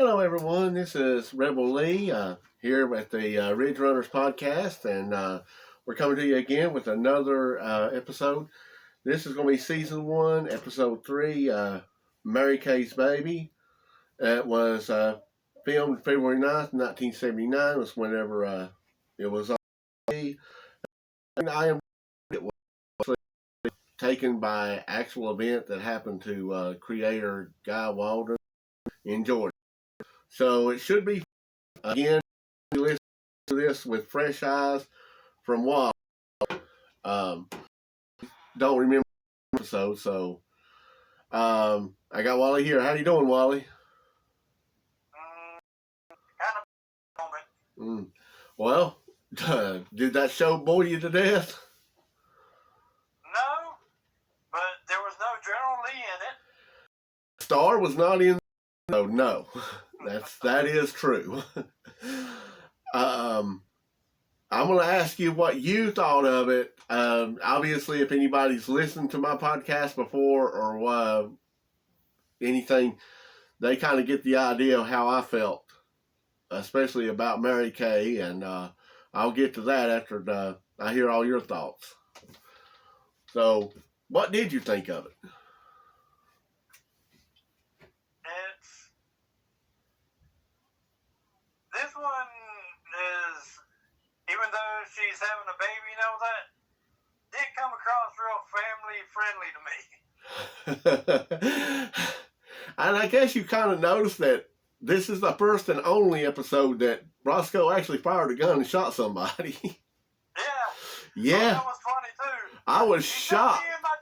Hello, everyone. This is Rebel Lee here at the Ridge Runners podcast, and we're coming to you again with another episode. This is going to be season 1, episode 3, Mary Kay's Baby. It was filmed February 9th, 1979. It was whenever it was on TV. And I am it was taken by actual event that happened to creator Guy Waldron in Georgia. So it should be, again, you listen to this with fresh eyes from Wally. Don't remember the episode, so I got Wally here. How you doing, Wally? Kind of moment. Well, did that show bore you to death? No, but there was no General Lee in it. Star was not in. Oh no, that is true. I'm going to ask you what you thought of it. Obviously, if anybody's listened to my podcast before or anything, they kind of get the idea of how I felt, especially about Mary Kay, and I'll get to that after I hear all your thoughts. So, what did you think of it? This one is, even though she's having a baby and all that, did come across real family friendly to me. And I guess you kind of noticed that this is the first and only episode that Roscoe actually fired a gun and shot somebody. Yeah. Yeah. That was funny too. I was He shocked. shot me in my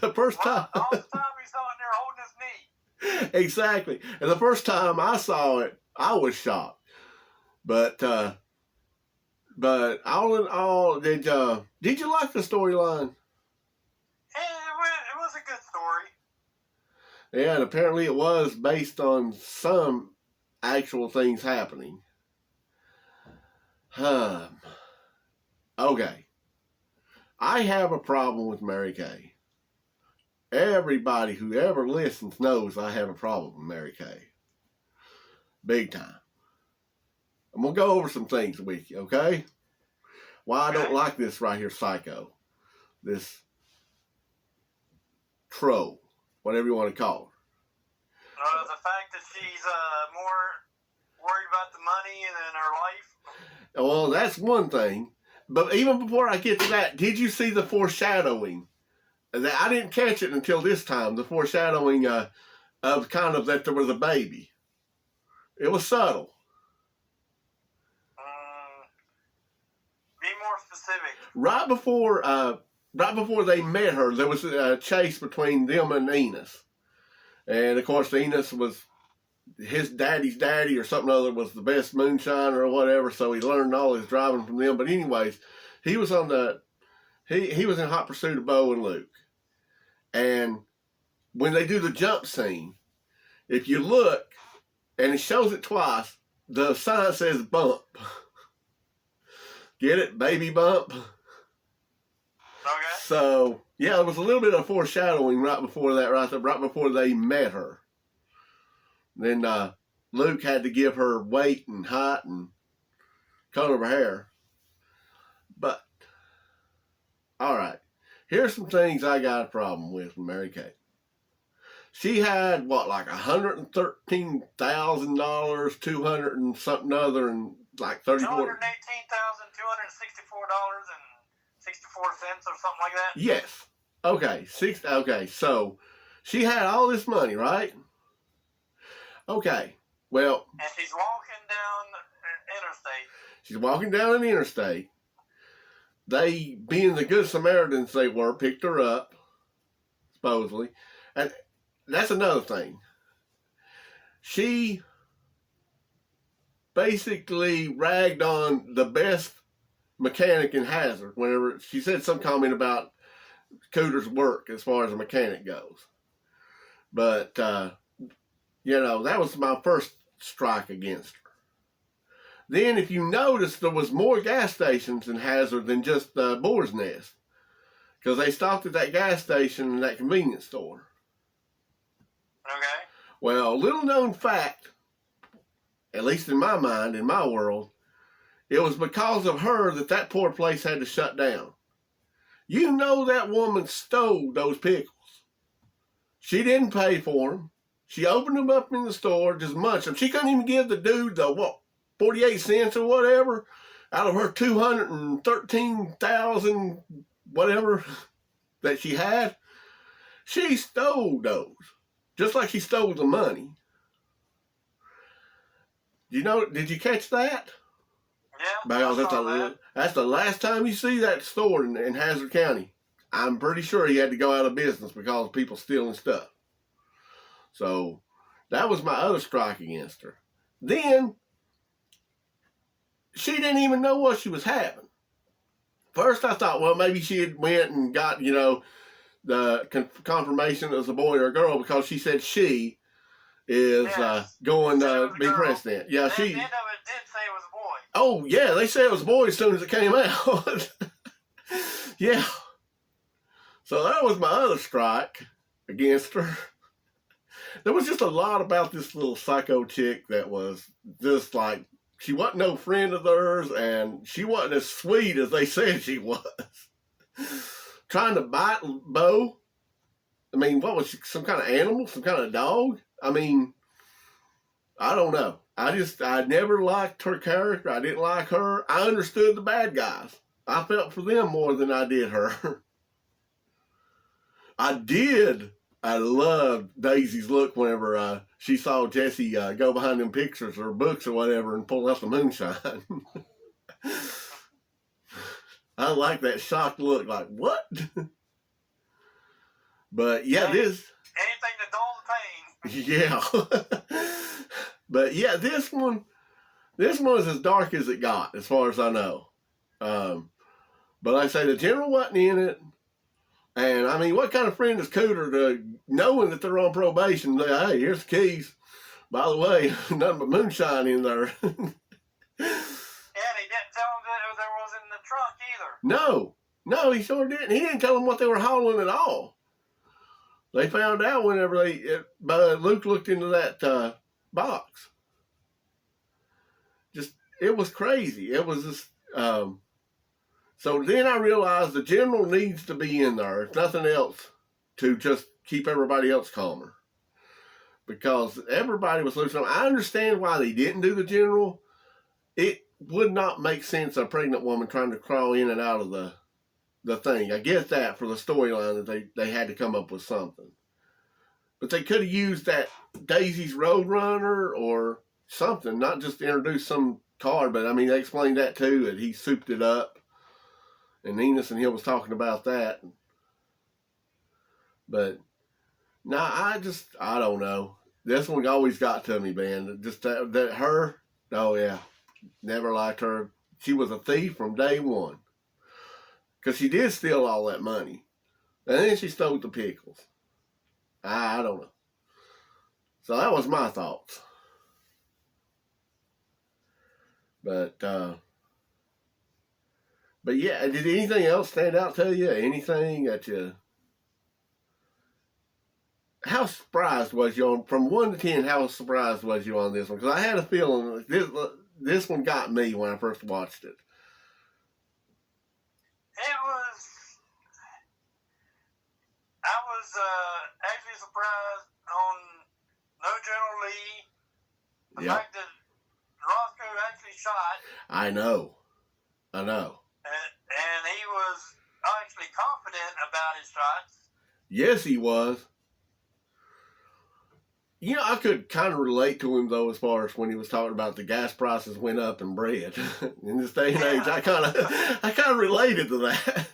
toe. The first time. All the time he's on there holding his knee. Exactly. And the first time I saw it, I was shocked. But all in all, did you like the storyline? It was a good story. Yeah, and apparently it was based on some actual things happening. Okay. I have a problem with Mary Kay. Everybody who ever listens knows I have a problem with Mary Kay. Big time. I'm going to go over some things with you, okay? Why I don't like this right here, psycho. This troll, whatever you want to call her. The fact that she's more worried about the money than her life. Well, that's one thing. But even before I get to that, did you see the foreshadowing? I didn't catch it until this time, the foreshadowing of kind of that there was a baby. It was subtle. Be more specific. Right before they met her, there was a chase between them and Enos. And, of course, Enos was his daddy's daddy or something other, was the best moonshiner or whatever, so he learned all his driving from them. But anyways, he was he was in hot pursuit of Bo and Luke. And when they do the jump scene, if you look, and it shows it twice, the sign says bump. Get it? Baby bump. Okay. So, yeah, there was a little bit of foreshadowing right before that, right before they met her. Then Luke had to give her weight and height and color of her hair. But, all right. Here's some things I got a problem with Mary Kay. She had, like $113,000, 200 and something other, and like $34,264 or something like that? Yes. Okay. Okay. So she had all this money, right? Okay. Well. And she's walking down an interstate. She's walking down an interstate. They, being the good Samaritans they were, picked her up, supposedly. And that's another thing. She basically ragged on the best mechanic in Hazard whenever she said some comment about Cooter's work as far as a mechanic goes. But, that was my first strike against her. Then, if you notice, there was more gas stations in Hazard than just Boar's Nest. Because they stopped at that gas station and that convenience store. Okay. Well, little known fact, at least in my mind, in my world, it was because of her that poor place had to shut down. You know that woman stole those pickles. She didn't pay for them. She opened them up in the store, just munched them. She couldn't even give the dude the, 48 cents or whatever out of her 213,000 whatever that she had. She stole those, just like she stole the money. Did you catch that? Yeah. Because that's the last time you see that store in Hazard County. I'm pretty sure he had to go out of business because of people stealing stuff. So that was my other strike against her. Then she didn't even know what she was having. First I thought, well, maybe she had went and got, the confirmation it was a boy or a girl because she said she is going to be president. Yeah, the end of it did say it was a boy. Oh, yeah, they said it was a boy as soon as it came out. Yeah. So that was my other strike against her. There was just a lot about this little psycho chick that was just like, she wasn't no friend of theirs, and she wasn't as sweet as they said she was. Trying to bite Bo. I mean, what was she, some kind of animal? Some kind of dog? I mean, I don't know. I never liked her character. I didn't like her. I understood the bad guys. I felt for them more than I did her. I loved Daisy's look whenever she saw Jesse go behind them pictures or books or whatever and pull out the moonshine. I like that shocked look, like, what? But yeah, anything to dull the pain. Yeah. But yeah, this one is as dark as it got, as far as I know. But like I say, the general wasn't in it. And I mean, what kind of friend is Cooter to knowing that they're on probation? Hey, here's the keys. By the way, nothing but moonshine in there. Yeah, and he didn't tell them that there was in the trunk either. No, he sure didn't. He didn't tell them what they were hauling at all. They found out whenever Luke looked into that box. It was crazy. It was just. So then I realized the general needs to be in there, if nothing else, to just keep everybody else calmer. Because everybody was losing. I understand why they didn't do the general. It would not make sense, a pregnant woman trying to crawl in and out of the thing. I get that for the storyline that they had to come up with something. But they could have used that Daisy's Roadrunner or something, not just introduce some car, but I mean, they explained that too, that he souped it up. And Enos and Hill was talking about that. But, I don't know. This one always got to me, man. Just that her, oh yeah, never liked her. She was a thief from day one. Because she did steal all that money. And then she stole the pickles. I don't know. So that was my thoughts. But yeah, did anything else stand out to you? Anything that you... How surprised was you on, from 1 to 10, how surprised was you on this one? Because I had a feeling this one got me when I first watched it. I was actually surprised on no General Lee. The fact that Roscoe actually shot. I know. And he was actually confident about his shots. Yes, he was. I could kind of relate to him, though, as far as when he was talking about the gas prices went up and bread. In this day and age, I kind of related to that. I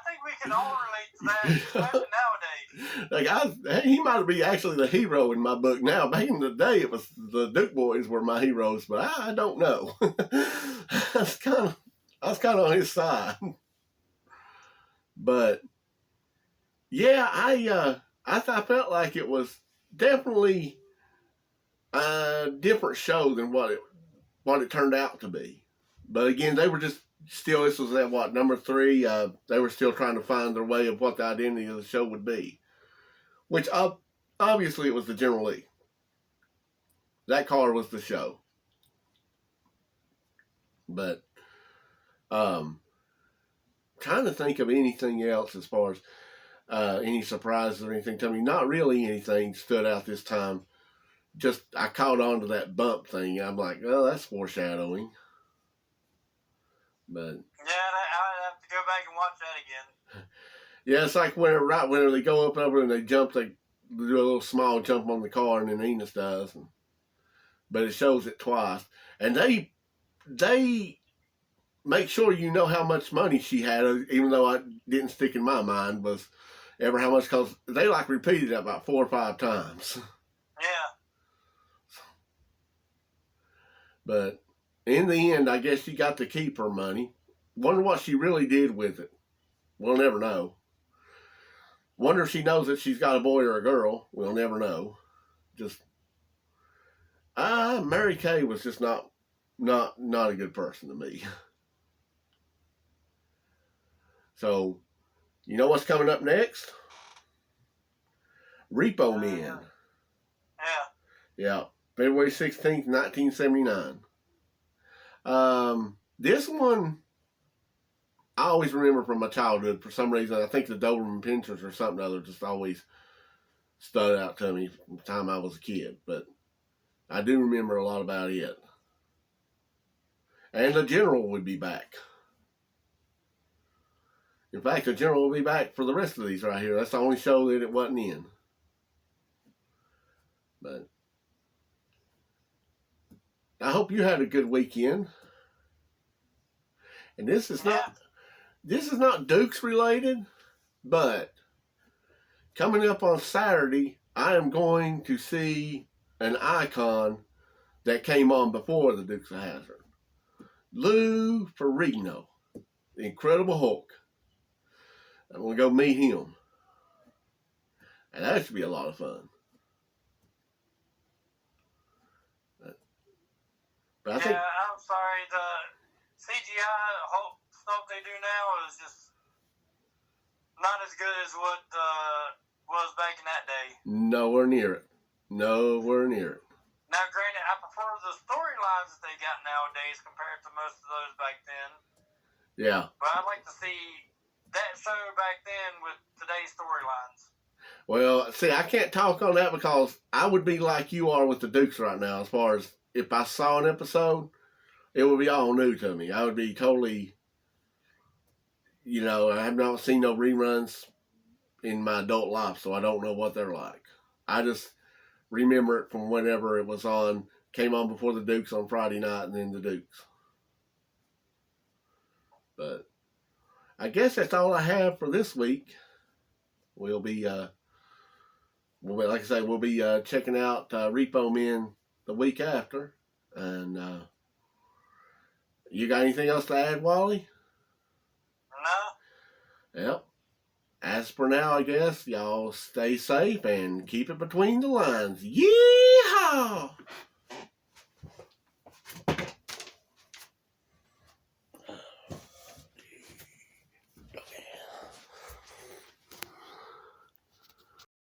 think we can all relate to that, especially nowadays. He might be actually the hero in my book now. Back in the day, it was the Duke boys were my heroes, but I don't know. I was kind of on his side. But yeah, I felt like it was definitely a different show than what it turned out to be. But again, they were just still, this was at number 3. They were still trying to find their way of what the identity of the show would be. Which obviously it was the General Lee. that car was the show. But trying to think of anything else as far as any surprises or anything to me. Not really anything stood out this time. Just I caught on to that bump thing. I'm like, oh, that's foreshadowing. But yeah, I'd have to go back and watch that again. yeah, it's like whenever they go up over and they jump, they do a little small jump on the car, and then Enos does. But it shows it twice, and they make sure you know how much money she had, even though I didn't stick in my mind was ever how much, because they like repeated it about 4 or 5 times. Yeah. But in the end, I guess she got to keep her money. Wonder what she really did with it. We'll never know. Wonder if she knows that she's got a boy or a girl. We'll never know. Just Mary Kay was just not a good person to me. So, you know what's coming up next? Repo Men. Yeah. Yeah, February 16th, 1979. This one, I always remember from my childhood. For some reason, I think the Doberman Pinschers or something other just always stood out to me from the time I was a kid. But I do remember a lot about it. And the General would be back. In fact, the General will be back for the rest of these right here. That's the only show that it wasn't in. But I hope you had a good weekend. And this is not Dukes related, but coming up on Saturday, I am going to see an icon that came on before the Dukes of Hazzard. Lou Ferrigno, the Incredible Hulk. I'm going to go meet him. And that should be a lot of fun. But I think, I'm sorry. The CGI Hulk stuff they do now is just not as good as what was back in that day. nowhere near it. Nowhere near it. Now, granted, I prefer the storylines that they got nowadays compared to most of those back then. Yeah. But I'd like to see that show back then with today's storylines. Well, see, I can't talk on that because I would be like you are with the Dukes right now. As far as if I saw an episode, it would be all new to me. I would be totally, I have not seen no reruns in my adult life, so I don't know what they're like. I just remember it from whenever it was on, came on before the Dukes on Friday night, and then the Dukes. But I guess that's all I have for this week. We'll be like I say, we'll be checking out Repo Men the week after. And you got anything else to add, Wally? No. Yep. As for now, I guess y'all stay safe and keep it between the lines. Yeehaw!